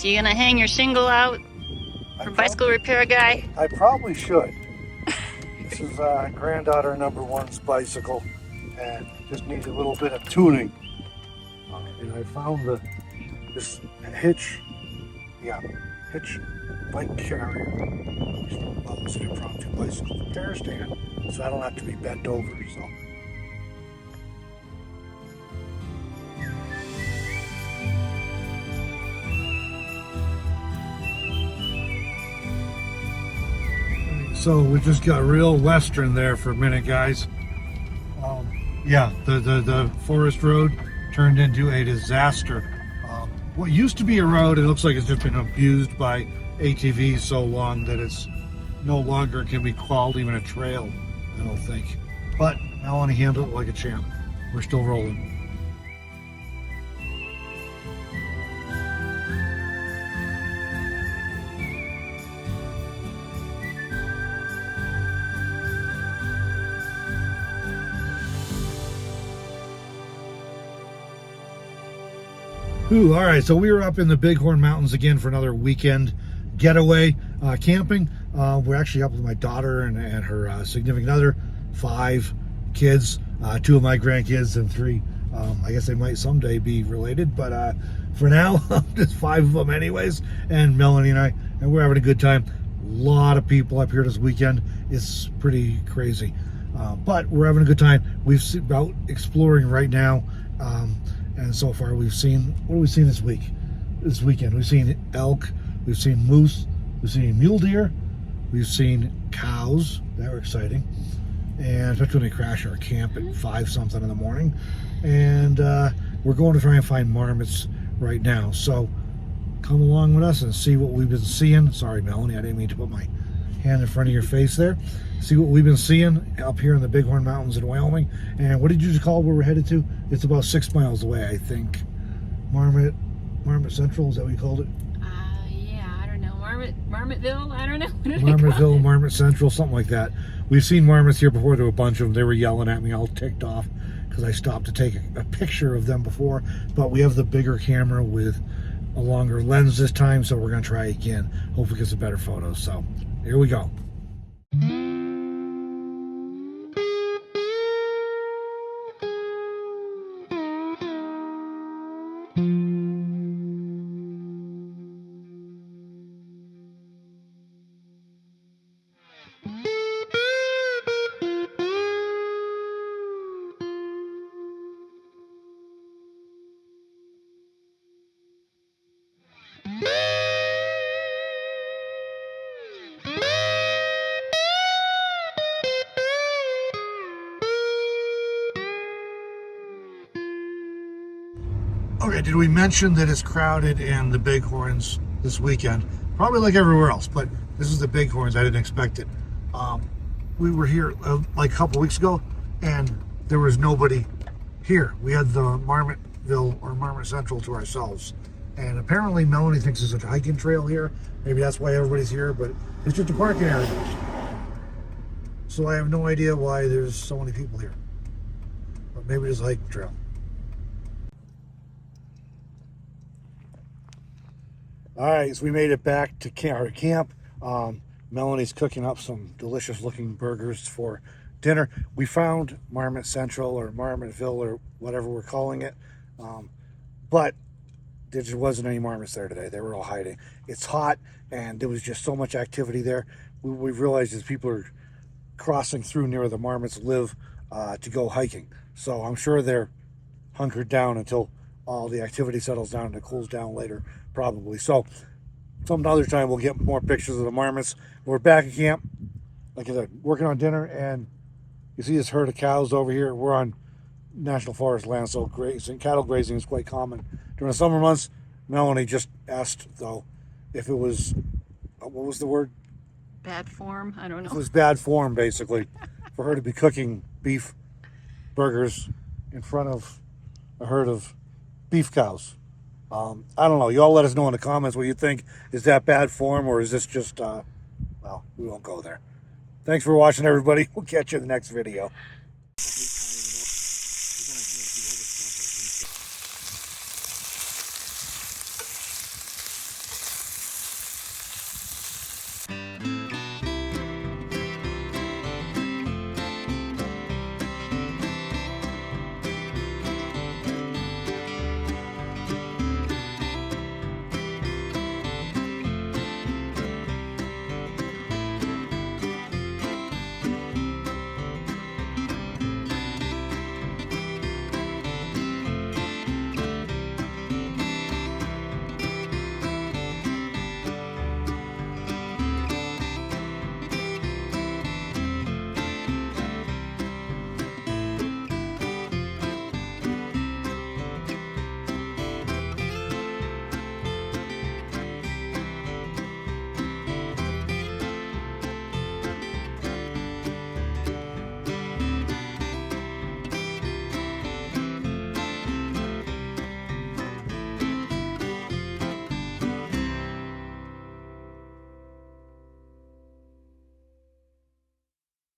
So you gonna hang your shingle out for bicycle repair guy? I probably should. This is granddaughter number one's bicycle and just needs a little bit of tuning. And I found this hitch bike carrier. It's an impromptu bicycle repair stand, so I don't have to be bent over. So. So we just got real western there for a minute, guys. Yeah, the forest road turned into a disaster. What used to be a road, it looks like it's just been abused by ATVs so long that it's no longer can be called even a trail, I don't think. But Melanie handled it like a champ. We're still rolling. Ooh, all right, so we were up in the Bighorn Mountains again for another weekend getaway camping. We're actually up with my daughter and her significant other, 5 kids, 2 of my grandkids and 3. I guess they might someday be related, but for now, just 5 of them anyways, and Melanie and I, and we're having a good time. A lot of people up here this weekend. It's pretty crazy, but we're having a good time. We've out exploring right now. And so far we've seen, what have we seen this weekend? We've seen elk, we've seen moose, we've seen mule deer, we've seen cows. That were exciting. And especially when they crash our camp at 5 something in the morning. And we're going to try and find marmots right now. So come along with us and see what we've been seeing. Sorry, Melanie, I didn't mean to put my hand in front of your face there. See what we've been seeing up here in the Bighorn Mountains in Wyoming. And what did you just call where we're headed to? It's about 6 miles away, I think. Marmot Central, is that what you called it? Yeah, I don't know. Marmotville? I don't know. Marmotville, Marmot Central, something like that. We've seen marmots here before. There were a bunch of them. They were yelling at me, all ticked off, because I stopped to take a picture of them before. But we have the bigger camera with a longer lens this time, so we're going to try again. Hopefully get some better photos. So here we go. Okay, did we mention that it's crowded in the Bighorns this weekend? Probably like everywhere else, but this is the Bighorns. I didn't expect it. We were here like a couple weeks ago, and there was nobody here. We had the Marmotville or Marmot Central to ourselves. And apparently Melanie thinks there's a hiking trail here. Maybe that's why everybody's here, but it's just a parking area. So I have no idea why there's so many people here. But maybe there's a hiking trail. All right, so we made it back to our camp. Melanie's cooking up some delicious looking burgers for dinner. We found Marmot Central or Marmotville or whatever we're calling it. But there just wasn't any marmots there today. They were all hiding. It's hot and there was just so much activity there. We've realized that people are crossing through near where the marmots live to go hiking. So I'm sure they're hunkered down until all the activity settles down and it cools down later, probably. So some other time we'll get more pictures of the marmots. We're back at camp, like I said, working on dinner, and you see this herd of cows over here. We're on national forest land, so cattle grazing is quite common during the summer months. Melanie just asked, though, if it was, what was the word? Bad form? I don't know. It was bad form, basically, for her to be cooking beef burgers in front of a herd of beef cows. I don't know. You all let us know in the comments what you think. Is that bad form, or is this just, well, we won't go there. Thanks for watching, everybody. We'll catch you in the next video.